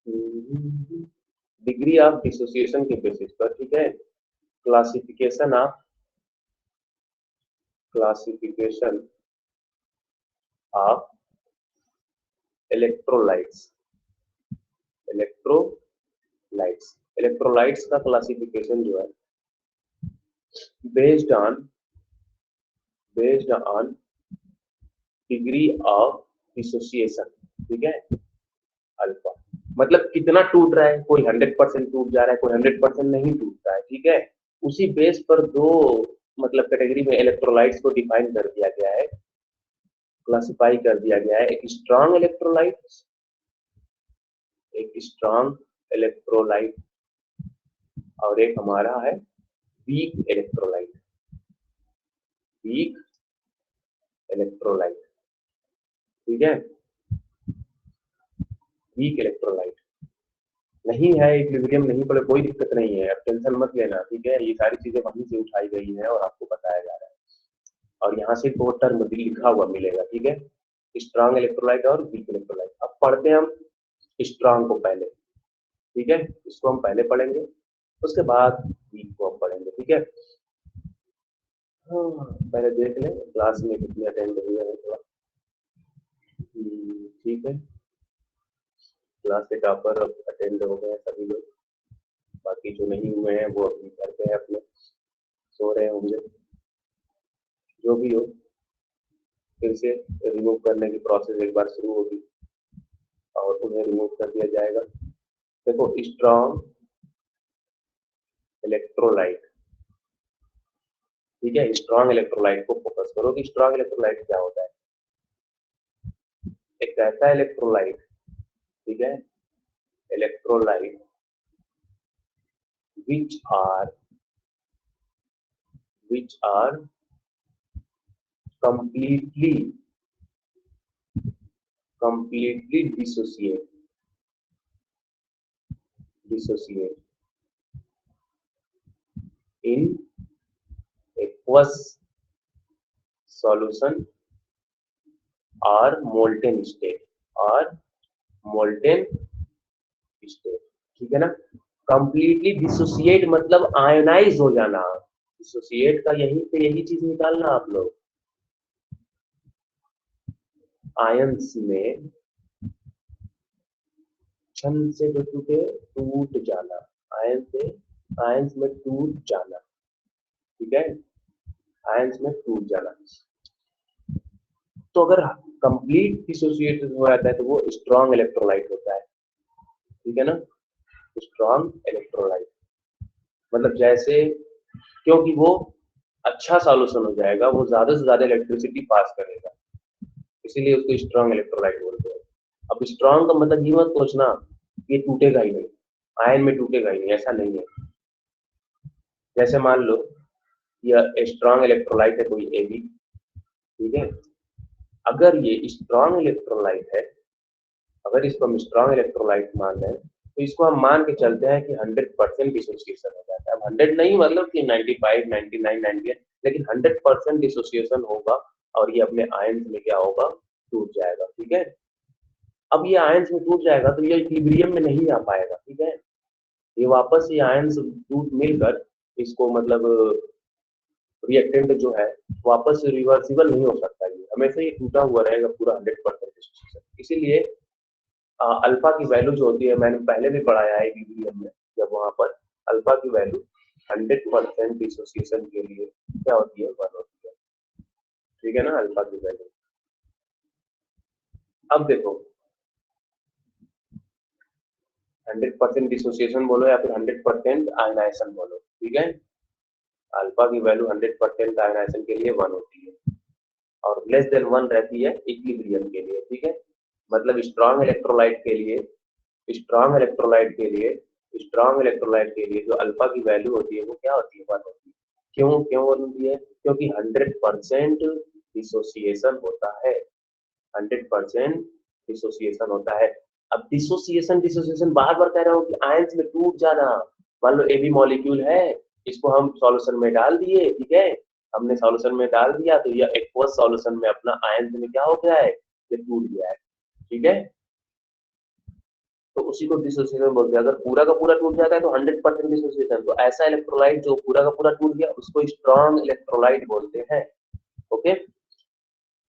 Degree of dissociation के basis पर, ठीक है, क्लासिफिकेशन ऑफ इलेक्ट्रोलाइट्स इलेक्ट्रोलाइट्स का क्लासिफिकेशन जो है based on degree of dissociation, ठीक है, अल्फा, मतलब कितना टूट रहा है, कोई 100% टूट जा रहा है, कोई 100% नहीं टूटता है, ठीक है। उसी बेस पर दो मतलब कैटेगरी में इलेक्ट्रोलाइट्स को डिफाइन कर दिया गया है, क्लासिफाई कर दिया गया है। एक स्ट्रॉन्ग इलेक्ट्रोलाइट और एक हमारा है वीक इलेक्ट्रोलाइट, ठीक है। वीक इलेक्ट्रोलाइट नहीं है, इक्विलिब्रियम नहीं पड़े, कोई दिक्कत नहीं है, अब टेंशन मत लेना, ठीक है। ये सारी चीजें वहीं से उठाई गई है और आपको बताया जा रहा है, और यहाँ से दो टर्म लिखा हुआ मिलेगा, ठीक है, स्ट्रॉन्ग इलेक्ट्रोलाइट और वीक इलेक्ट्रोलाइट। अब पढ़ते हैं हम स्ट्रॉन्ग को पहले, ठीक है, इसको हम पहले पढ़ेंगे, उसके बाद वीक को हम पढ़ेंगे, ठीक है। हाँ, पहले देख लें क्लास में कितने अटेंड हुए हैं थोड़ा, ठीक है। क्लास के टॉपर अटेंड हो गए सभी लोग, बाकी जो नहीं हुए हैं वो अपने घर पे है, अपने सो रहे होंगे। जो भी हो, फिर से रिमूव करने की प्रोसेस एक बार शुरू होगी और उन्हें रिमूव कर दिया जाएगा। देखो स्ट्रॉन्ग इलेक्ट्रोलाइट, ठीक है, स्ट्रॉन्ग इलेक्ट्रोलाइट को फोकस करो कि स्ट्रॉन्ग इलेक्ट्रोलाइट क्या होता है। एक ऐसा इलेक्ट्रोलाइट, ठीक है, electrolyte which are completely dissociate in aqueous solution or molten state, ठीक है ना। कंप्लीटली डिसोसिएट मतलब आयोनाइज हो जाना, डिसोसिएट का यही पे यही चीज निकालना आप लोग, आयंस में क्षण से टूटे टूट जाना, आयंस में टूट जाना, ठीक है, आयंस में टूट जाना। तो अगर कंप्लीट डिसोसिएट हो जाता है तो वो स्ट्रॉन्ग इलेक्ट्रोलाइट होता है, ठीक है ना। स्ट्रॉन्ग इलेक्ट्रोलाइट मतलब जैसे, क्योंकि वो अच्छा सॉल्यूशन हो जाएगा, वो ज्यादा से ज्यादा इलेक्ट्रिसिटी पास करेगा, इसीलिए उसको स्ट्रॉन्ग इलेक्ट्रोलाइट बोलते हैं। अब स्ट्रॉन्ग का मतलब ये मत सोचना ये टूटेगा ही नहीं, आयन में टूटेगा ही नहीं, ऐसा नहीं है। जैसे मान लो यह स्ट्रॉन्ग इलेक्ट्रोलाइट है कोई एबी, ठीक है, अगर ये स्ट्रॉन्ग इलेक्ट्रोलाइट है, अगर इसको हम स्ट्रॉन्ग इलेक्ट्रोलाइट मान लें तो इसको हम मान के चलते हैं कि 100% डिसोसिएशन हो जाता है। अब 100 नहीं मतलब कि 95, 99, 98, लेकिन 100% डिसोसिएशन होगा और ये अपने आयंस में क्या होगा, टूट जाएगा, ठीक है। अब ये आयंस में टूट जाएगा तो ये इक्विलिब्रियम में नहीं आ पाएगा, ठीक है, ये वापस ये आयंस टूट मिलकर इसको मतलब रिएक्टेंट जो है वापस रिवर्सिबल नहीं हो सकता, ये हमेशा ये टूटा हुआ रहेगा पूरा 100% डिसोसिएशन। इसीलिए अल्फा की वैल्यू जो होती है, मैंने पहले भी पढ़ाया है इक्विलिब्रियम में, जब वहां पर अल्फा की वैल्यू 100% डिसोसिएशन के लिए क्या होती है, 1 होती है, ठीक है ना, अल्फा की वैल्यू। अब देखो 100% डिसोसिएशन बोलो या फिर 100% आयनाइजेशन बोलो, ठीक है, अल्फा की वैल्यू 100% आयनाइजेशन के लिए 1 होती है और लेस देन 1 रहती है इक्विलिब्रियम के लिए, ठीक है। मतलब स्ट्रॉन्ग इलेक्ट्रोलाइट के लिए जो अल्फा की वैल्यू होती है वो क्या होती है, 1 होती है। क्यों क्यों होती है, क्योंकि 100% डिसोसिएशन होता है, 100% डिसोसिएशन होता है। अब डिसोसिएशन बार बार कह रहा हूँ कि आयंस में टूट जाना। मान लो एबी मॉलिक्यूल है, इसको हम सॉल्यूशन में डाल दिए, ठीक है, हमने सॉल्यूशन में डाल दिया तो यह एक्वस सॉल्यूशन में अपना आयंस में क्या हो गया है, ये टूट गया है, ठीक है। तो उसी को डिसोसिएशन बोलते हैं। अगर पूरा का पूरा टूट जाता है तो 100% डिसोसिएशन। तो ऐसा इलेक्ट्रोलाइट जो पूरा का पूरा टूट गया उसको स्ट्रॉन्ग इलेक्ट्रोलाइट बोलते हैं। ओके,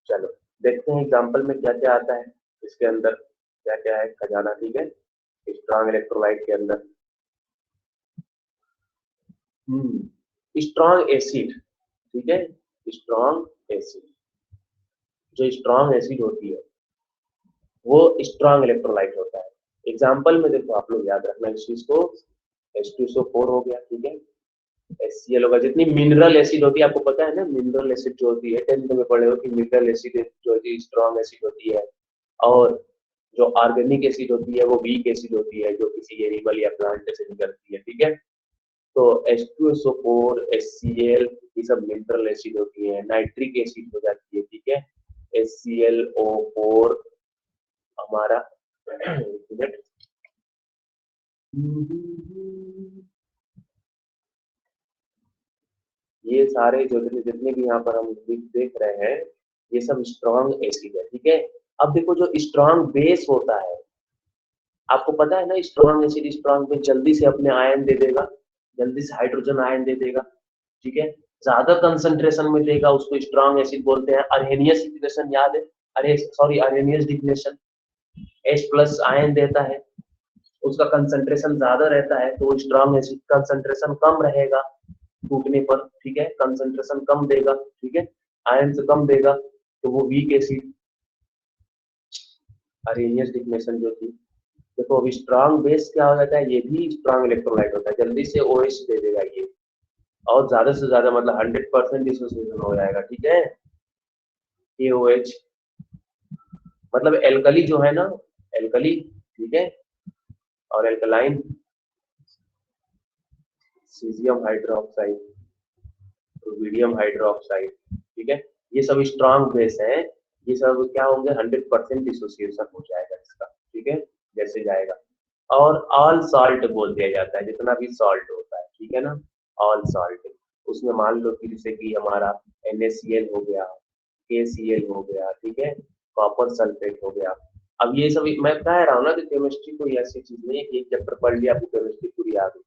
चलो देखते हैं एग्जांपल में क्या क्या आता है, इसके अंदर क्या क्या है खजाना। ठीक है, स्ट्रॉन्ग इलेक्ट्रोलाइट के अंदर स्ट्रॉन्ग एसिड। ठीक है, स्ट्रॉन्ग एसिड, जो स्ट्रॉन्ग एसिड होती है वो स्ट्रॉन्ग इलेक्ट्रोलाइट होता है। एग्जांपल में देखो, आप लोग याद रखना इस चीज को, H2SO4 हो गया। ठीक है, HCl होगा। जितनी मिनरल एसिड होती है, आपको पता है ना, मिनरल एसिड जो होती है 10th में पढ़े हो कि मिनरल एसिड जो होती है स्ट्रॉन्ग एसिड होती है, और जो ऑर्गेनिक एसिड होती है वो वीक एसिड होती है, जो किसी एनिमल या प्लांट से निकलती है। ठीक है, तो H2SO4, HCl ये सब मिनरल एसिड होती है। नाइट्रिक एसिड हो जाती है। ठीक है, HClO4 हमारा ये सारे जो जितने भी यहाँ पर हम देख रहे हैं ये सब स्ट्रॉन्ग एसिड है। ठीक है, अब देखो जो स्ट्रॉन्ग बेस होता है, आपको पता है ना, स्ट्रॉन्ग एसिड स्ट्रॉन्ग बेस जल्दी से अपने आयन दे देगा, जल्दी से हाइड्रोजन आयन दे देगा। ठीक है, ज्यादा कंसंट्रेशन में देगा, उसको स्ट्रॉन्ग एसिड बोलते हैं। अर्हेनियस इक्वेशन याद है? अरे सॉरी, अर्हेनियस डिफिनेशन, H+ आयन देता है, उसका कंसंट्रेशन ज्यादा रहता है तो वो स्ट्रॉन्ग एसिड, कंसंट्रेशन कम रहेगा टूटने पर। ठीक है, कंसंट्रेशन कम देगा। ठीक है, आयन से कम देगा तो वो वीक एसिड, अर्हेनियस डिफिनेशन जो थी। देखो अभी स्ट्रॉन्ग बेस क्या हो जाता है, ये भी स्ट्रॉन्ग इलेक्ट्रोलाइट होता है, जल्दी से OH दे देगा ये, और ज्यादा से ज्यादा मतलब 100% डिसोसिएशन हो जाएगा। ठीक है, KOH मतलब एल्कली जो है ना, एल्कली। ठीक है, और alkaline caesium hydroxide, rubidium hydroxide. ठीक है, ये सब स्ट्रॉन्ग बेस हैं, ये सब क्या होंगे, 100% डिसोसिएशन हो जाएगा इसका। ठीक है, जैसे जाएगा। और ऑल सॉल्ट बोल दिया जाता है, जितना भी सॉल्ट होता है। ठीक है ना, ऑल सॉल्ट, उसमें मान लो कि जैसे कि हमारा NaCl हो गया, KCl हो गया। ठीक है, कॉपर सल्फेट हो गया। अब ये सब मैं कह रहा हूँ ना कि केमिस्ट्री कोई ऐसी चीज नहीं है कि एक चैप्टर पढ़ लिया आपको केमिस्ट्री पूरी आ गई।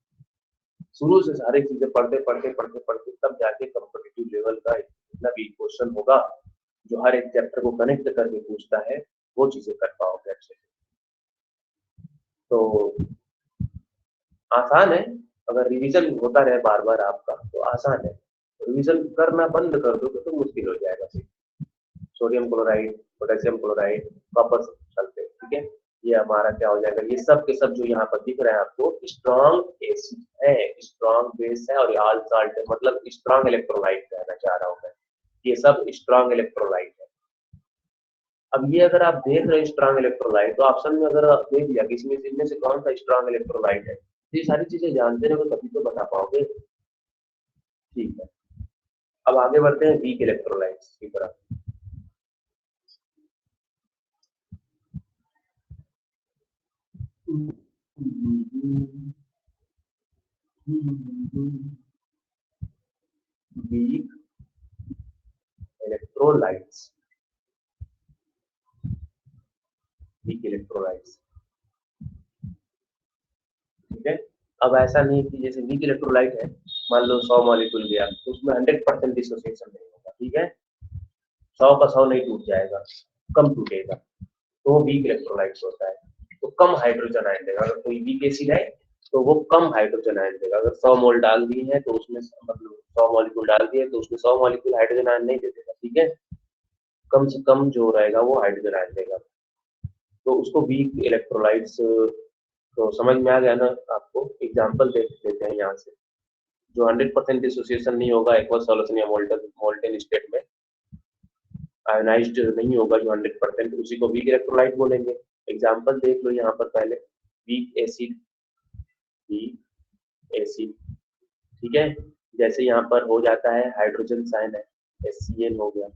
शुरू से सारी चीजें पढ़ते पढ़ते पढ़ते पढ़ते तब जाके कॉम्पिटिटिव लेवल का इतना भी क्वेश्चन होगा जो हर एक चैप्टर को कनेक्ट करके पूछता है, वो चीजें कर पाओगे अच्छे से। तो आसान है, अगर रिवीजन होता रहे बार बार आपका तो आसान है। रिवीजन करना बंद कर दो तो मुश्किल हो जाएगा। Sodium chloride, potassium chloride, copper sulphate. ठीक है, ये हमारा क्या हो जाएगा, ये सब के सब जो यहाँ पर दिख रहे हैं आपको स्ट्रॉन्ग एसिड है, स्ट्रॉन्ग बेस है, और ऑल सॉल्ट है, मतलब स्ट्रॉन्ग इलेक्ट्रोलाइट कहना चाह रहा हूँ मैं। ये सब स्ट्रॉन्ग इलेक्ट्रोलाइट है। अब ये अगर आप देख रहे हैं स्ट्रॉन्ग इलेक्ट्रोलाइट, तो ऑप्शन में अगर देख लिया कि इसमें इनमें से कौन सा स्ट्रॉन्ग इलेक्ट्रोलाइट है, तो ये सारी चीजें जानते रहोगे तभी तो बता पाओगे। ठीक है, अब आगे बढ़ते हैं वीक इलेक्ट्रोलाइट्स की तरफ। Weak electrolytes, week electrolytes. ठीक है, अब ऐसा नहीं कि जैसे वीक इलेक्ट्रोलाइट है, मान लो 100 मॉलिक्यूल गया तो उसमें 100% डिसोसिएशन नहीं होगा। ठीक है, 100 का 100 नहीं टूट जाएगा, कम टूटेगा, तो वीक इलेक्ट्रोलाइट्स होता है। तो कम हाइड्रोजन आयन देगा, अगर कोई वीक एसिड है तो वो कम हाइड्रोजन आयन देगा। अगर 100 मोल डाल दिए हैं तो उसमें मतलब 100 मॉलिक्यूल डाल दिए तो उसमें 100 मॉलिक्यूल हाइड्रोजन आयन नहीं दे देगा। ठीक है, कम से कम जो रहेगा वो हाइड्रोजन आयन देगा, तो उसको वीक इलेक्ट्रोलाइट्स। तो समझ में आ गया ना आपको? एग्जांपल देख लेते हैं यहाँ से। जो 100% डिसोसिएशन नहीं होगा एक्वस सॉल्यूशन या मोल्टन मोल्टेन स्टेट में, आयोनाइज्ड नहीं होगा जो 100%, उसी को वीक इलेक्ट्रोलाइट बोलेंगे। एग्जांपल देख लो यहाँ पर पहले, वीक एसिड, वीक एसिड। ठीक है, जैसे यहाँ पर हो जाता है हाइड्रोजन साइन है, HCl हो गया,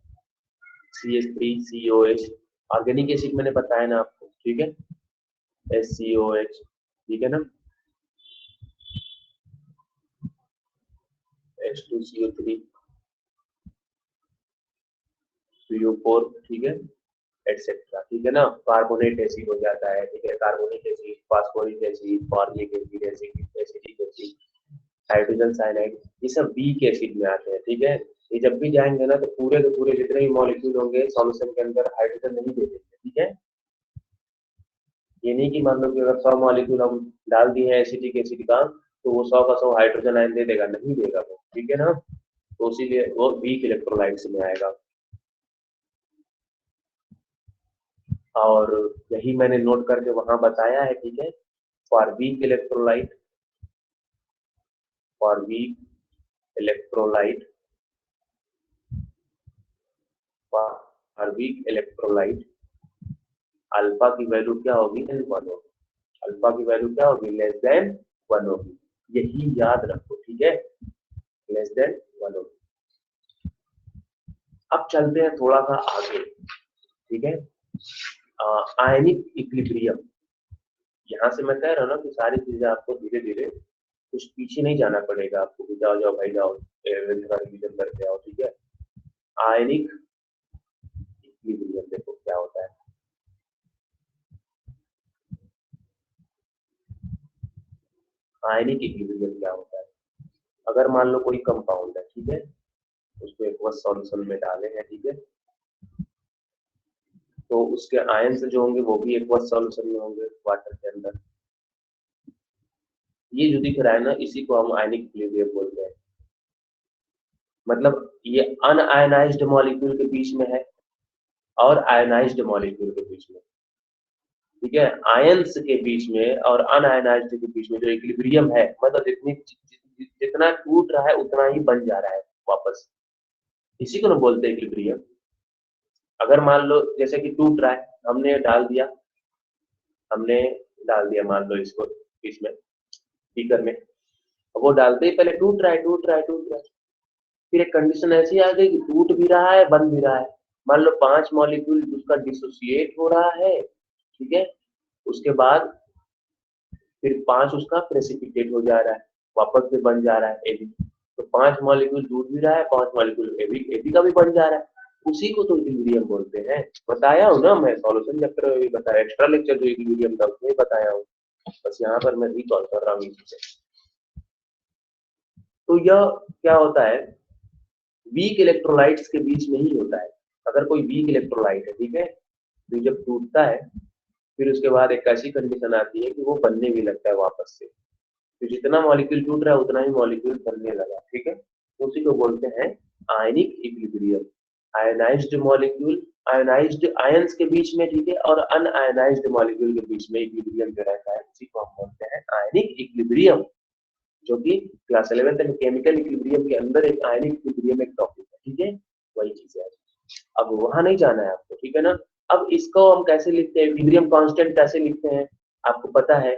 CH3COH, ऑर्गेनिक एसिड मैंने बताया ना आपको। ठीक है, SCOH। ठीक है ना, H2CO3, CO4। ठीक है, एटसेट्रा, ठीक है ना। कार्बोनेट एसिड हो जाता है, ठीक है, carbonic acid, phosphoric acid, formic acid, acidic acid, hydrogen cyanide, ये सब वीक एसिड में आते हैं, ठीक है। ये जब भी जाएंगे ना तो पूरे के पूरे जितने भी मॉलिक्यूल होंगे सॉल्यूशन के अंदर हाइड्रोजन नहीं दे देंगे, ठीक है। ये नहीं कि मान लो कि अगर 100 मॉलिक्यूल हम डाल दिए हैं एसिटिक एसिड का तो वो 100 का 100 हाइड्रोजन आयन दे देगा, नहीं देगा वो, ठीक है ना। तो इसीलिए वो वीक इलेक्ट्रोलाइट्स में आएगा। और यही मैंने नोट करके वहां बताया है, ठीक है। For weak electrolyte, for weak electrolyte, for weak electrolyte alpha की वैल्यू क्या होगी, 1 होगी। अल्फा की वैल्यू क्या होगी, <1 होगी। यही याद रखो, ठीक है, <1 होगी। अब चलते हैं थोड़ा सा आगे, ठीक है। आयनिक इक्विलिब्रियम, यहाँ से मैं कह रहा हूँ ना कि सारी चीजें आपको धीरे धीरे कुछ पीछे नहीं जाना पड़ेगा आपको कि जाओ जाओ भाई जाओ रिवीजन करके आओ, ठीक है। आयनिक इक्विलिब्रियम देखो क्या होता है। आयनिक इक्विलिब्रियम क्या होता है, अगर मान लो कोई कंपाउंड है, ठीक है, उसको एक्वस सॉल्यूशन में डाले हैं, ठीक है, तो उसके आयंस जो होंगे वो भी एक्वस सॉल्यूशन में होंगे वाटर के अंदर। ये जो दिख रहा है ना इसी को हम आयनिक इक्विलिब्रियम बोलते हैं। मतलब ये अनआयनाइज्ड मॉलिक्यूल के बीच में है और आयनाइज्ड मॉलिक्यूल के बीच में, ठीक है। आयंस के बीच में और अनआयनाइज्ड के बीच में जो इक्विलिब्रियम है, मतलब जितना टूट रहा है उतना ही बन जा रहा है वापस, इसी को ना बोलते हैं इक्विलिब्रियम। अगर मान लो जैसे कि टूट रहा है, हमने डाल दिया मान लो इसको इसमें स्पीकर में, वो डालते ही पहले टूट रहा है टूट रहा है टूट रहा है, फिर एक कंडीशन ऐसी आ गई कि टूट भी रहा है बन भी रहा है। मान लो 5 मॉलिक्यूल उसका डिसोसिएट हो रहा है, ठीक है, उसके बाद फिर 5 उसका प्रेसिपिटेट हो जा रहा है, वापस से बन जा रहा है एबी। तो 5 मॉलिक्यूल टूट भी रहा है, 5 मॉलिक्यूल एबी एबी का भी बन जा रहा है, उसी को तो इक्विलिब्रियम बोलते हैं। बताया हूँ ना मैं, सॉल्यूशन चैप्टर में भी बताया, एक्स्ट्रा लेक्चर जो इक्विलिब्रियम था उसमें बताया हूँ, बस यहाँ पर मैं रिकॉल कर रहा हूँ इसे। तो यह क्या होता है, वीक इलेक्ट्रोलाइट्स के बीच में ही होता है। अगर कोई वीक इलेक्ट्रोलाइट है, ठीक है, तो जब टूटता है फिर उसके बाद एक ऐसी कंडीशन आती है कि वो बनने भी लगता है वापस से, तो जितना मॉलिक्यूल टूट रहा है उतना ही मॉलिक्यूल बनने लगा, ठीक है। उसी को बोलते हैं ionic equilibrium. Ionised molecule, ionised ions के बीच में, ठीक है, और अनआयनाइज्ड मॉलिक्यूल के बीच में इक्विलिब्रियम जो रहता है उसी को हम बोलते हैं आयनिक इक्विलिब्रियम, जो कि क्लास 11th में केमिकल इक्विलिब्रियम के अंदर एक आयनिक इक्विलिब्रियम एक टॉपिक है, ठीक है, वही चीज है। अब वहां नहीं जाना है आपको, ठीक है ना। अब इसको हम कैसे लिखते हैं, इक्विलिब्रियम कांस्टेंट कैसे लिखते हैं, आपको पता है,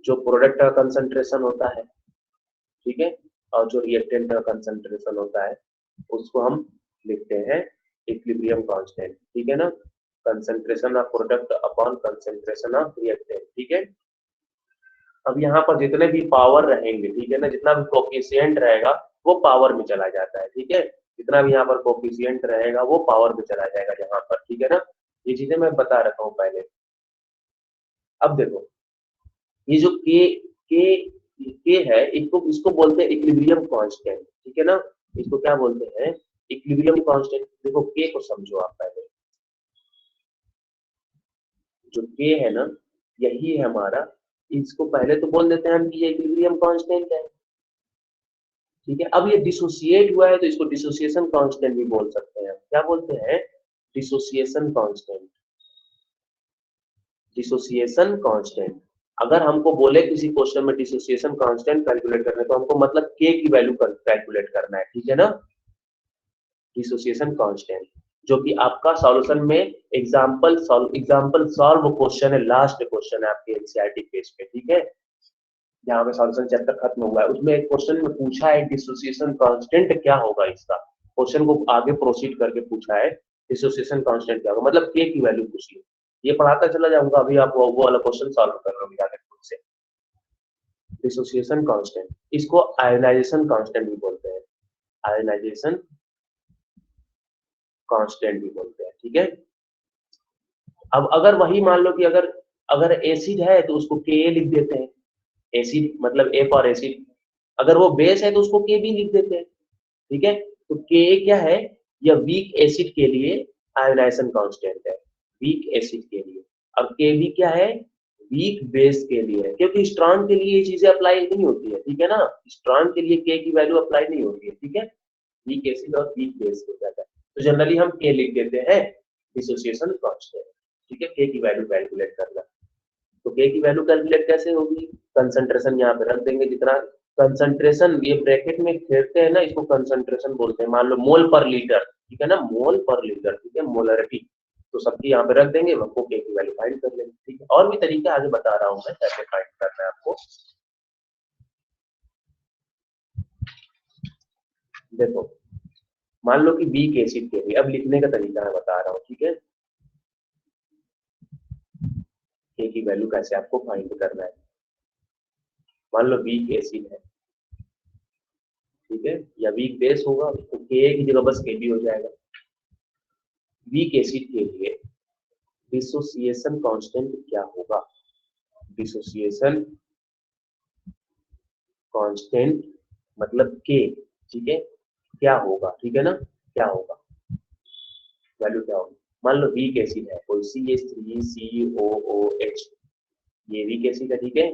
जो प्रोडक्ट का कंसंट्रेशन होता है, ठीक है, और जो रिएक्टेंट का कंसंट्रेशन होता है उसको हम लिखते हैं इक्विलिब्रियम कांस्टेंट, ठीक है ना। Concentration of product upon concentration of reactant, ठीक है। अब यहाँ पर जितने भी पावर रहेंगे, ठीक है ना, जितना भी कोफिशिएंट रहेगा वो पावर में चला जाता है, ठीक है, जितना भी यहाँ पर कोफिशिएंट रहेगा वो पावर में चला जाएगा यहाँ पर, ठीक है ना। ये चीजें मैं बता रखा हूँ पहले। अब देखो ये जो के के है, इसको इसको बोलते हैं इक्विलिब्रियम कांस्टेंट, ठीक है ना। इसको क्या बोलते हैं, इक्विलिब्रियम कांस्टेंट। देखो के को समझो आप पहले, जो के है ना यही है हमारा, इसको पहले तो बोल देते हैं हम कि ये इक्विलिब्रियम कांस्टेंट है, ठीक है। अब ये डिसोसिएट हुआ है तो इसको डिसोसिएशन कांस्टेंट भी बोल सकते हैं, क्या बोलते हैं, डिसोसिएशन कांस्टेंट, डिसोसिएशन कांस्टेंट। अगर हमको बोले किसी क्वेश्चन में डिसोसिएशन कांस्टेंट कैलकुलेट करने, तो हमको मतलब के की वैल्यू कैलकुलेट करना है, ठीक है ना। डिसोसिएशन कांस्टेंट जो कि आपका सॉल्यूशन में एग्जांपल सॉल्व क्वेश्चन है, लास्ट क्वेश्चन है आपके एनसीईआरटी पेज पे, ठीक है, जहाँ पे सॉल्यूशन चैप्टर खत्म हुआ है, उसमें एक क्वेश्चन में पूछा है डिसोसिएशन कांस्टेंट क्या होगा, इसका क्वेश्चन को आगे प्रोसीड करके पूछा है डिसोसिएशन कांस्टेंट क्या होगा, मतलब के की वैल्यू पूछी है। ये पढ़ाता चला जाऊंगा, अभी आप वो वाला क्वेश्चन सॉल्व कर रहे हो जाकर खुद से। डिसोसिएशन कांस्टेंट, इसको आयोनाइजेशन कांस्टेंट भी बोलते हैं, आयोनाइजेशन कांस्टेंट भी बोलते हैं, ठीक है। अब अगर वही मान लो कि अगर अगर एसिड है तो उसको के लिख देते हैं, एसिड मतलब ए फॉर एसिड। अगर वो बेस है तो उसको के भी लिख देते हैं, ठीक है। तो के क्या है, यह वीक एसिड के लिए आयोनाइजेशन कांस्टेंट है, वीक एसिड के लिए। अब के भी क्या है, वीक बेस के लिए है, क्योंकि स्ट्रॉन्ग के लिए ये चीजें अप्लाई नहीं होती है, ठीक है ना। स्ट्रॉन्ग के लिए के की वैल्यू अप्लाई नहीं होती है, ठीक है। वीक एसिड और वीक बेस हो जाता है, तो जनरली हम के लिख देते हैं डिसोसिएशन कांस्टेंट, ठीक है। के की वैल्यू कैलकुलेट करना, तो के की वैल्यू कैलकुलेट कैसे होगी, कंसंट्रेशन यहाँ पे रख देंगे, जितना कंसंट्रेशन ये ब्रैकेट में फेरते हैं ना, इसको कंसंट्रेशन बोलते हैं। मान लो मोल पर लीटर, ठीक है ना, मोल पर लीटर, ठीक है, मोलरिटी। तो सबकी यहाँ पे रख देंगे, हमको के की वैल्यू फाइंड कर लेंगे, ठीक है। और भी तरीके आगे बता रहा हूँ मैं कैसे फाइंड करना है आपको। देखो मान लो कि वीक एसिड के लिए अब लिखने का तरीका मैं बता रहा हूँ, ठीक है। के की वैल्यू कैसे आपको फाइंड करना है। मान लो वीक एसिड है, ठीक है, या वीक बेस होगा तो के की जगह बस के भी हो जाएगा। वीक एसिड के लिए डिसोसिएशन कांस्टेंट क्या होगा, डिसोसिएशन कांस्टेंट मतलब के, ठीक है, क्या होगा, ठीक है ना, क्या होगा, वैल्यू क्या होगी। मान लो वीक एसिड है कोई CH3COOH, ये वीक एसिड है, ठीक है।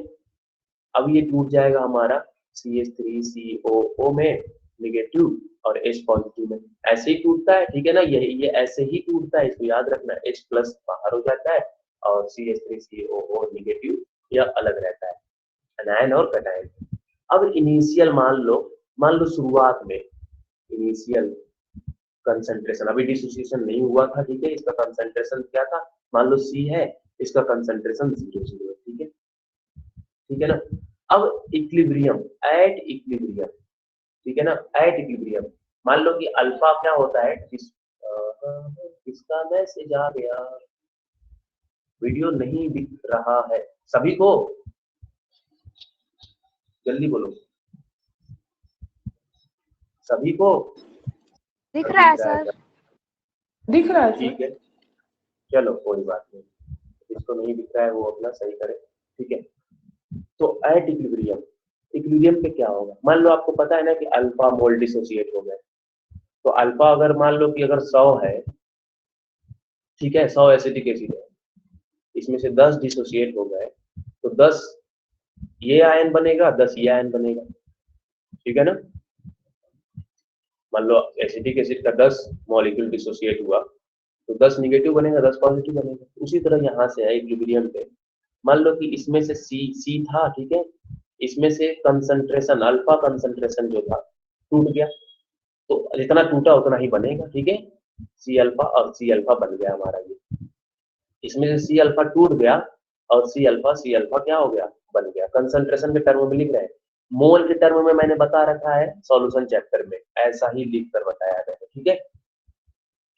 अब ये टूट जाएगा हमारा CH3COO में निगेटिव और H पॉजिटिव में, ऐसे ही टूटता है, ठीक है ना। ये ऐसे ही टूटता है, इसको याद रखना, H प्लस बाहर हो जाता है और CH3COO निगेटिव यह अलग रहता है, एनायन और कैटायन। अब इनिशियल मान लो शुरुआत में इनिशियल कंसंट्रेशन, अभी डिसोसिएशन नहीं हुआ था, ठीक है, इसका कंसंट्रेशन क्या था, मान लो C है, इसका कंसंट्रेशन 0 है, ठीक है, ठीक है ना। अब इक्विलिब्रियम, एट इक्विलिब्रियम, ठीक है ना, एट इक्विलिब्रियम, मान लो कि अल्फा क्या होता है, किसका मैसेज आ गया, वीडियो नहीं दिख रहा है सभी को, जल्दी बोलो, सभी को दिख रहा है सर, दिख रहा है सर। ठीक है, चलो कोई बात नहीं, जिसको नहीं दिख रहा है वो अपना सही करे, ठीक है। तो एट इक्विलिब्रियम, इक्विलिब्रियम पे क्या होगा, मान लो आपको पता है ना कि अल्फा मोल डिसोसिएट हो गए, तो अल्फा अगर मान लो कि अगर 100 है, ठीक है, 100 एसिटिक एसिड है, इसमें से 10 डिसोसिएट हो गए, तो 10 ये आयन बनेगा, 10 ये आयन बनेगा, ठीक है ना। मान लो एसिटिक एसिड का 10 मॉलिक्यूल डिसोसिएट हुआ, तो 10 निगेटिव बनेगा, 10 पॉजिटिव बनेगा। उसी तरह यहाँ से है इक्विलिब्रियम पे, मान लो कि इसमें से सी था, ठीक है, इसमें से कंसंट्रेशन अल्फा कंसंट्रेशन जो था टूट गया, तो जितना टूटा उतना ही बनेगा, ठीक है। सी अल्फा और सी अल्फा बन गया हमारा, ये इसमें से सी अल्फा टूट गया और सी अल्फा क्या हो गया, बन गया। कंसंट्रेशन के टर्म में लिख रहे हैं, मोल के टर्म में मैंने बता रखा है सॉल्यूशन चैप्टर में, ऐसा ही लिख कर बताया गया है, ठीक है।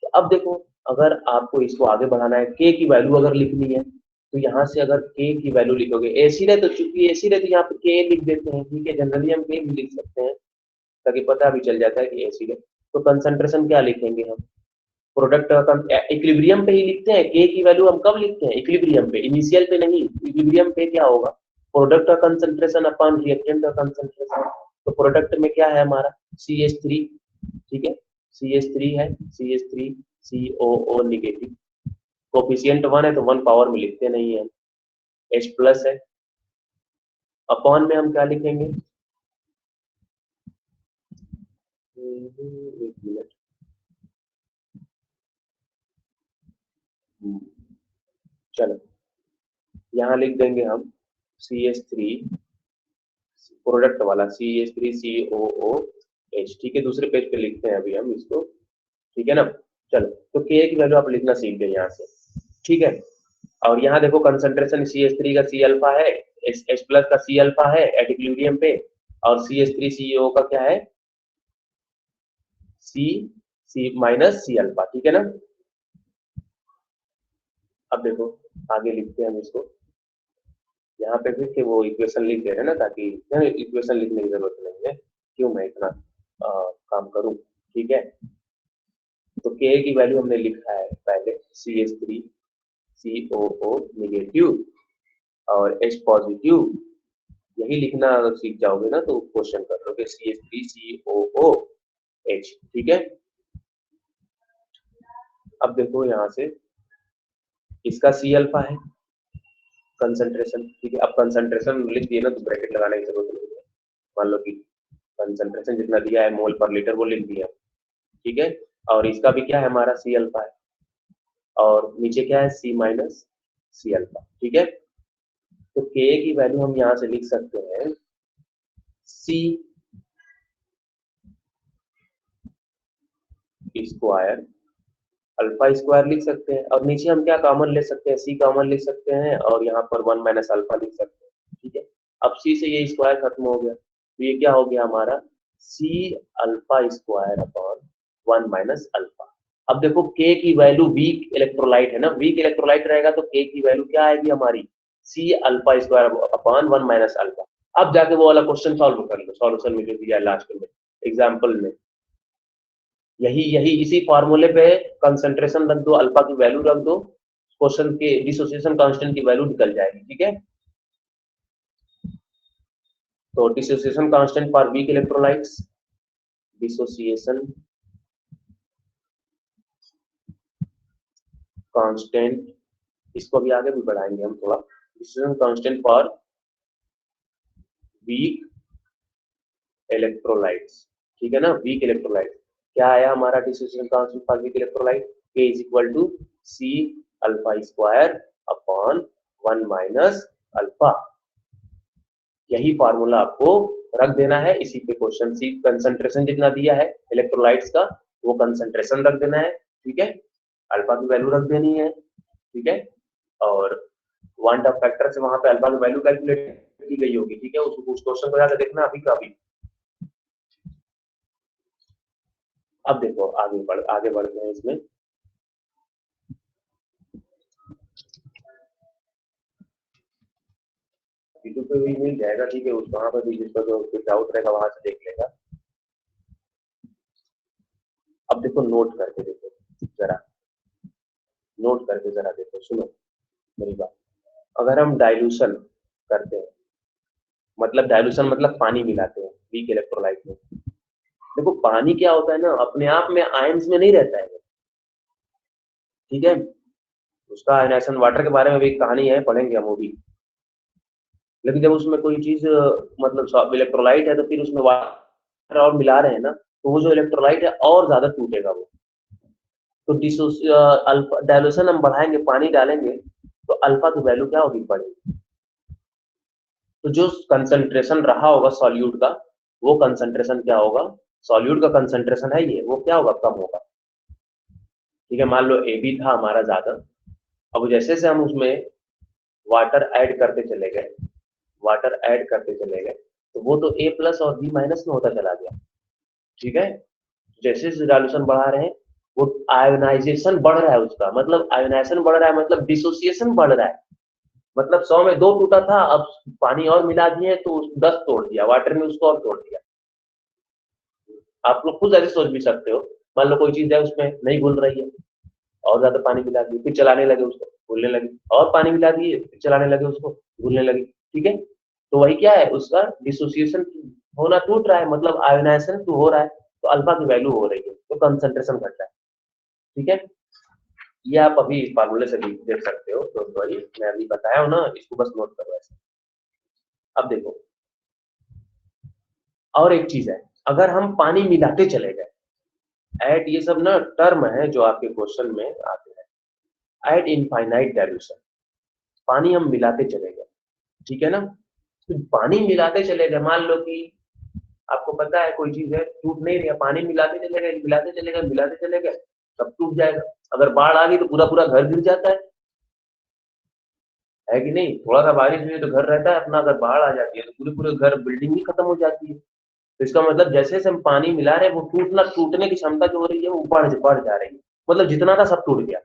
तो अब देखो, अगर आपको इसको आगे बढ़ाना है, के की वैल्यू अगर लिखनी है, तो यहाँ से अगर के की वैल्यू लिखोगे, एसिड है तो चूंकि एसिड है तो यहाँ पे के लिख देते हैं, ठीक है, जनरली हम के भी लिख सकते हैं ताकि पता भी चल जाता है कि एसिड है। तो कंसंट्रेशन क्या लिखेंगे हम, प्रोडक्ट इक्विलिब्रियम पे ही लिखते हैं, के की वैल्यू हम कब लिखते हैं, इक्विलिब्रियम पे, इनिशियल पे नहीं। इक्विलिब्रियम पे क्या होगा, प्रोडक्ट का कंसंट्रेशन अपॉन रिएक्टेंट का कंसंट्रेशन, तो प्रोडक्ट में क्या है हमारा CH3, ठीक है, CH3 है, CH3 COO निगेटिव, कोफिशिएंट 1 है तो 1 पावर में लिखते नहीं है, H प्लस है, अपॉन में हम क्या लिखेंगे, एक मिनट, चलो यहाँ लिख देंगे हम CH3 प्रोडक्ट वाला CH3COOH, ठीक है, दूसरे पेज पे लिखते हैं अभी हम इसको, ठीक है ना। चलो तो के की वैल्यू आप लिखना सीख गए यहाँ से, ठीक है। और यहाँ देखो कंसंट्रेशन CH3 का C अल्फा है, H प्लस का C अल्फा है एट इक्विलिब्रियम पे, और CH3CO का क्या है, C माइनस C अल्फा, ठीक है ना। अब देखो आगे लिखते हैं हम इसको, यहाँ पे फिर के वो इक्वेशन लिख दे रहे हैं ना, ताकि इक्वेशन लिखने की जरूरत नहीं है, क्यों मैं इतना काम करूं, ठीक है। तो के की वैल्यू हमने लिखा है पहले CH3 COO नेगेटिव और H पॉजिटिव, यही लिखना अगर सीख जाओगे ना तो क्वेश्चन कर लोगे CH3COOH। ठीक है, अब देखो यहाँ से इसका C अल्फा है कंसंट्रेशन। ठीक है, अब कंसंट्रेशन लिख दिए ना तो ब्रैकेट लगाने की जरूरत नहीं है। मान लो कि कंसंट्रेशन जितना दिया है मोल पर लीटर वो लिख दिया। ठीक है, और इसका भी क्या है, हमारा C अल्फा है और नीचे क्या है C माइनस C अल्फा। ठीक है, तो K की वैल्यू हम यहाँ से लिख सकते हैं C स्क्वायर अल्फा स्क्वायर लिख सकते हैं, और नीचे हम क्या कॉमन ले सकते हैं, C कॉमन लिख सकते हैं और यहाँ पर 1 माइनस अल्फा लिख सकते हैं। ठीक है, अब C से ये स्क्वायर खत्म हो गया तो ये क्या हो गया हमारा C alpha square upon 1 minus alpha. अब देखो K की वैल्यू वीक इलेक्ट्रोलाइट है ना, वीक इलेक्ट्रोलाइट रहेगा तो K की वैल्यू क्या आएगी हमारी C alpha square upon 1 minus alpha. अब जाके वो वाला क्वेश्चन सॉल्व कर लो, सॉल्यूशन में जो दिया है लास्ट में एग्जाम्पल में, यही यही इसी फॉर्मूले पे कंसंट्रेशन रख दो, अल्फा की वैल्यू रख दो, क्वेश्चन के डिसोसिएशन कांस्टेंट की वैल्यू निकल जाएगी। ठीक है, तो dissociation constant for weak electrolytes, dissociation constant, इसको भी आगे भी बढ़ाएंगे हम थोड़ा, dissociation constant for weak electrolytes. ठीक है ना, वीक इलेक्ट्रोलाइट क्या आया हमारा dissociation constant for weak electrolyte, K is equal to C alpha square upon 1 minus alpha. यही फार्मूला आपको रख देना है इसी पे क्वेश्चन। सी कंसंट्रेशन जितना दिया है इलेक्ट्रोलाइट्स का वो कंसंट्रेशन रख देना है। ठीक है, अल्फा की वैल्यू रख देनी है। ठीक है, और वन ऑफ फैक्टर से वहां पे अल्फा की वैल्यू कैलकुलेट की गई होगी। ठीक है, उस क्वेश्चन को जाकर देखना अभी का अभी। अब देखो आगे बढ़ते हैं इसमें। यूट्यूब पे भी मिल जाएगा। ठीक है, उस वहां पर भी जिसका जो डाउट रहेगा वहां से देख लेगा। अब देखो नोट करके देखो जरा, नोट करके जरा देखो, सुनो मेरी बात। अगर हम डाइल्यूशन करते हैं, मतलब डाइल्यूशन मतलब पानी मिलाते हैं वीक इलेक्ट्रोलाइट में, देखो पानी क्या होता है ना, अपने आप में आयंस में नहीं रहता है। ठीक है, उसका आयनाइजेशन वाटर के बारे में भी एक कहानी है, पढ़ेंगे हम वो भी। लेकिन जब उसमें कोई चीज मतलब इलेक्ट्रोलाइट है तो फिर उसमें वाटर और मिला रहे हैं ना, तो वो जो इलेक्ट्रोलाइट है और ज्यादा टूटेगा वो। तो डाइल्यूशन हम बढ़ाएंगे, पानी डालेंगे तो अल्फा की वैल्यू क्या होगी, बढ़ेगी। तो जो कंसंट्रेशन रहा होगा सॉल्यूट का, वो कंसंट्रेशन क्या होगा, सॉल्यूट का कंसंट्रेशन है ये, वो क्या होगा, कम होगा। ठीक है, मान लो AB था हमारा ज्यादा, अब जैसे से हम उसमें वाटर ऐड करते चले गए, वाटर ऐड करते चले गए, तो वो तो A प्लस और B माइनस में होता चला गया। ठीक है, जैसे जैसे डाइल्यूशन बढ़ा रहे हैं वो आयोनाइजेशन बढ़ रहा है उसका, मतलब आयोनाइजेशन बढ़ रहा है मतलब डिसोसिएशन बढ़ रहा है। मतलब 100 में 2 टूटा था, अब पानी और मिला दिए तो 10 तोड़ दिया, वाटर में उसको और तोड़ दिया। आप लोग खुद ऐसे सोच भी सकते हो, मान लो कोई चीज है उसमें नहीं घुल रही है, और ज्यादा पानी मिला दिए, फिर चलाने लगे उसको, घुलने लगी, और पानी मिला दिए, फिर चलाने लगे उसको, घुलने लगी। ठीक है, तो वही क्या है, उसका डिसोसिएशन होना, टूट रहा है, मतलब आयोनाइजेशन हो रहा है, तो अल्फा की वैल्यू हो रही है, तो कंसंट्रेशन घट रहा है। ठीक है, ये आप अभी इस फार्मूले से भी देख सकते हो, तो वही मैं अभी बताया हूँ ना, इसको बस नोट करो ऐसे। अब देखो और एक चीज है, अगर हम पानी मिलाते चले गए, एट ये सब ना टर्म है जो आपके क्वेश्चन में आते हैं, एट इनफाइनाइट डाइल्यूशन, पानी हम मिलाते चले गए। ठीक है ना, तो पानी मिलाते चले गए, मान लो कि आपको पता है कोई चीज है टूट नहीं रही है, पानी मिलाते चले गए, मिलाते चले गए, मिलाते चले गए, सब टूट जाएगा। अगर बाढ़ आ गई तो पूरा पूरा घर गिर जाता है कि नहीं, थोड़ा सा बारिश हुई तो घर रहता है अपना, अगर बाढ़ आ जाती है तो पूरे पूरे घर बिल्डिंग ही खत्म हो जाती है। तो इसका मतलब जैसे जैसे हम पानी मिला रहे हैं वो टूटने की क्षमता जो हो रही है वो बढ़ जा रही है, मतलब जितना था सब टूट गया।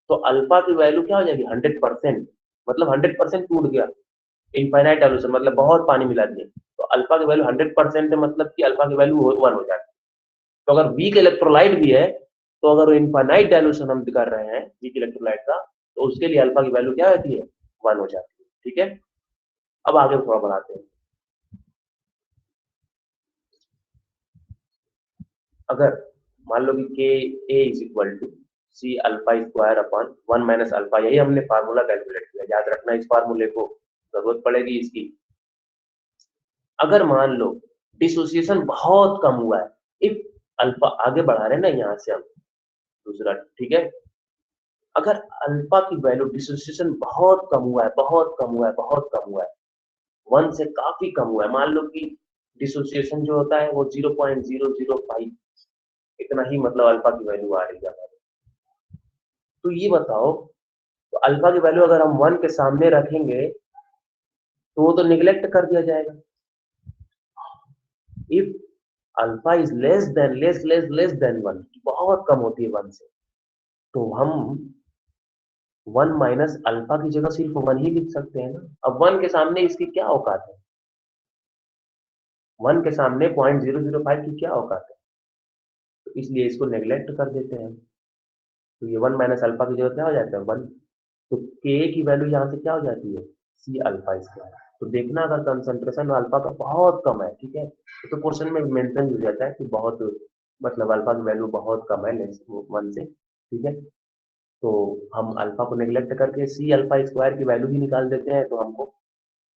तो अल्फा की वैल्यू क्या हो जाएगी, 100%, मतलब 100% टूट गया। इनफाइनाइट डाइल्यूशन मतलब बहुत पानी मिला दिए, तो अल्फा की वैल्यू 100% है, मतलब कि अल्फा की वैल्यू 1 हो जाती है। तो अगर वीक इलेक्ट्रोलाइट भी है, तो अगर इनफाइनाइट डाइल्यूशन हम कर रहे हैं वीक इलेक्ट्रोलाइट का, तो उसके लिए अल्फा की वैल्यू क्या होती है, 1 हो जाती है। ठीक है, अब आगे थोड़ा बढ़ाते हैं। अगर मान लो कि K a is equal to C alpha square upon 1 minus alpha, यही हमने फार्मूला कैलकुलेट किया, याद रखना इस फार्मूले को, जरूरत पड़ेगी इसकी। अगर मान लो डिसोसिएशन बहुत कम हुआ है, इफ अल्फा आगे बढ़ा रहे हैं ना यहाँ से हम दूसरा, ठीक है, अगर अल्फा की वैल्यू डिसोसिएशन बहुत कम हुआ है, बहुत कम हुआ है, बहुत कम हुआ है, 1 से काफी कम हुआ है, मान लो कि डिसोसिएशन जो होता है वो 0.005 इतना ही मतलब अल्फा की वैल्यू आ रही है हमारी। तो ये बताओ, तो अल्फा की वैल्यू अगर हम 1 के सामने रखेंगे तो वो तो निगलेक्ट कर दिया जाएगा। If alpha is less than 1, बहुत कम होती है 1 से, तो हम 1 माइनस अल्फा की जगह सिर्फ 1 ही लिख सकते हैं ना। अब 1 के सामने इसकी क्या औकात है, 1 के सामने 0.005 की क्या औकात है, तो इसलिए इसको नेग्लेक्ट कर देते हैं। तो ये 1 माइनस अल्फा की जगह क्या हो जाता है, 1। तो के की वैल्यू यहाँ से क्या हो जाती है, सी अल्फा स्क्वायर। तो देखना अगर कंसंट्रेशन अल्फा का बहुत कम है, ठीक है, तो क्वेश्चन में मेंशन हो जाता है कि बहुत, मतलब अल्फा की वैल्यू बहुत कम है 1 से, ठीक है, तो हम अल्फा को नेग्लेक्ट करके सी अल्फा स्क्वायर की वैल्यू भी निकाल देते हैं, तो हमको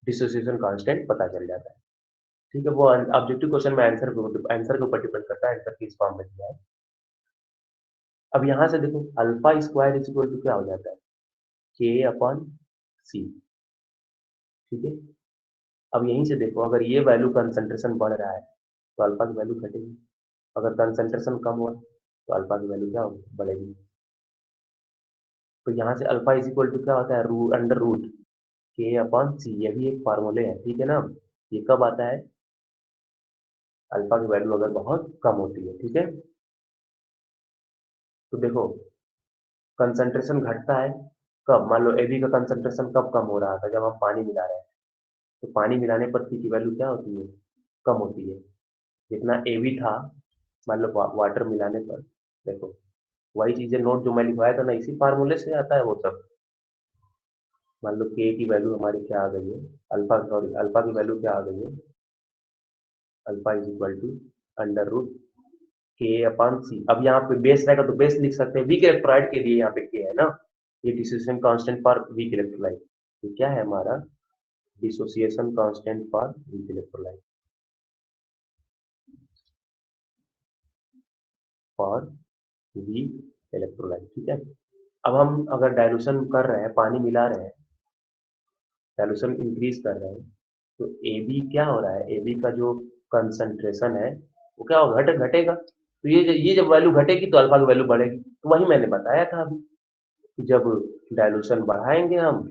डिसोसिएशन कांस्टेंट पता चल जाता है। ठीक है, वो ऑब्जेक्टिव क्वेश्चन में आंसर के ऊपर डिपेंड करता है, आंसर किस फॉर्म में दिया है। अब यहाँ से देखो alpha square is equal to क्या हो जाता है, के अपॉन सी। ठीक है, अब यहीं से देखो अगर ये वैल्यू कंसंट्रेशन बढ़ रहा है तो अल्फा की वैल्यू घटेगी, अगर कंसंट्रेशन कम हुआ तो अल्फा की वैल्यू क्या होगी, बढ़ेगी। तो यहाँ से अल्फा इज इक्वल टू क्या होता है, अंडर रूट के अपॉन सी, ये भी एक फार्मूले है, ठीक है ना। ये कब आता है, अल्फा की वैल्यू अगर बहुत कम होती है, ठीक है। तो देखो कंसंट्रेशन घटता है कब, मान लो एबी का कंसंट्रेशन कब कम हो रहा था, जब हम पानी मिला रहे हैं, तो पानी मिलाने पर पी की वैल्यू क्या होती है, कम होती है। जितना एबी था, मान लो वाटर मिलाने पर, देखो वही चीजें नोट जो मैं लिखवाया था ना, इसी फार्मूले से आता है वो सब। मान लो के की वैल्यू हमारी क्या आ गई है, अल्फा की वैल्यू क्या आ गई है, alpha is equal to under root के अपॉन सी। अब यहाँ पे बेस रहेगा तो बेस लिख सकते हैं, वीक इलेक्ट्रोलाइट के लिए यहाँ पे के है ना, ये dissociation constant for weak electrolyte. तो क्या है हमारा, dissociation constant for weak electrolyte, for weak electrolyte, ठीक है। अब हम अगर डाइल्यूशन कर रहे हैं, पानी मिला रहे हैं, डाइल्यूशन इंक्रीज कर रहे हैं, तो ए बी क्या हो रहा है, ए बी का जो कंसंट्रेशन है वो क्या होगा, घटेगा। तो ये जब वैल्यू घटेगी तो अल्फा की वैल्यू बढ़ेगी। तो वही मैंने बताया था अभी कि जब डाइल्यूशन बढ़ाएंगे हम,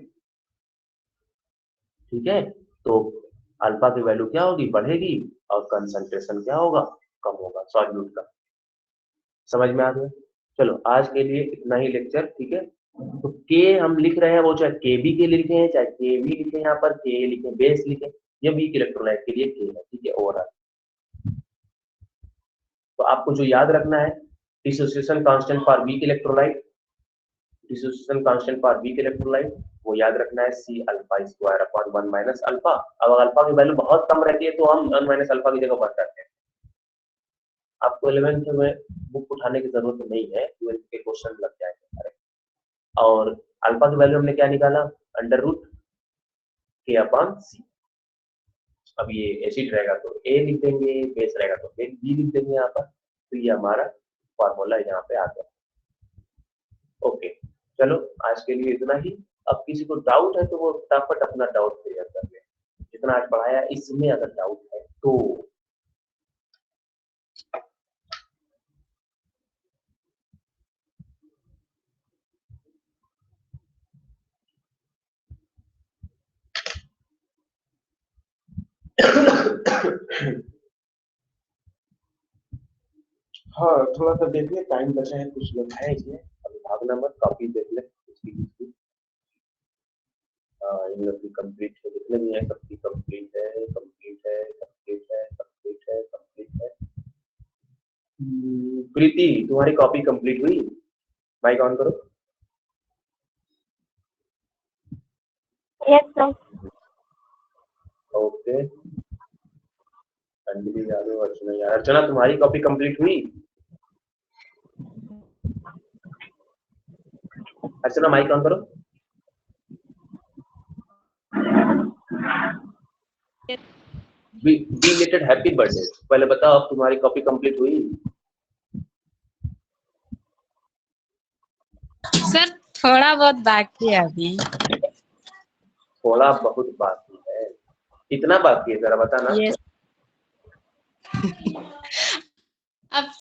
ठीक है, तो अल्फा की वैल्यू क्या होगी, बढ़ेगी, और कंसंट्रेशन क्या होगा, कम होगा सॉल्यूट का। समझ में आ गया। चलो आज के लिए इतना ही लेक्चर, ठीक है। तो के हम लिख रहे हैं, वो चाहे के बी के लिए लिखे, चाहे के वी लिखे, यहाँ पर के लिखे, बेस लिखे, ये वीक इलेक्ट्रोलाइट के लिए के है, ठीक है, ओवरऑल। तो आपको जो याद रखना है, dissociation constant for weak electrolyte, dissociation constant for weak electrolyte, वो याद रखना है C alpha square upon 1 minus alpha. अब अल्फा की वैल्यू बहुत कम रहती है तो हम 1 माइनस अल्फा की जगह 1 करते हैं। आपको 11th में बुक उठाने की जरूरत नहीं है, 12th के क्वेश्चन लग जाएंगे सारे। और अल्फा की वैल्यू हमने क्या निकाला, अंडर रूट के अपॉन सी। अब ये एसिड रहेगा तो ए लिख देंगे, बेस रहेगा तो बी लिख देंगे यहाँ पर। तो ये हमारा फॉर्मूला यहाँ पे आ गया। ओके, चलो आज के लिए इतना ही। अब किसी को डाउट है तो वो फटाफट अपना डाउट क्लियर कर ले, जितना आज पढ़ाया इसमें अगर डाउट है तो। हाँ थोड़ा सा देख ले, टाइम बचा है, कुछ लोग हैं इसमें, अभी भागना मत, कॉपी देख ले इसकी इसकी। इन लोग की कंप्लीट है, जितने भी हैं सबकी कंप्लीट है, कंप्लीट है, कंप्लीट है, कंप्लीट है, कंप्लीट है। प्रीति तुम्हारी कॉपी कंप्लीट हुई, माइक ऑन करो। ओके, अंजलि यादव, अर्चना यार, अर्चना तुम्हारी कॉपी कंप्लीट हुई? अर्चना माइक ऑन करो। Belated happy birthday. पहले बताओ अब तुम्हारी कॉपी कंप्लीट हुई? सर थोड़ा बहुत बाकी है अभी। थोड़ा बहुत बाकी है, कितना बाकी है जरा बताना। यस अब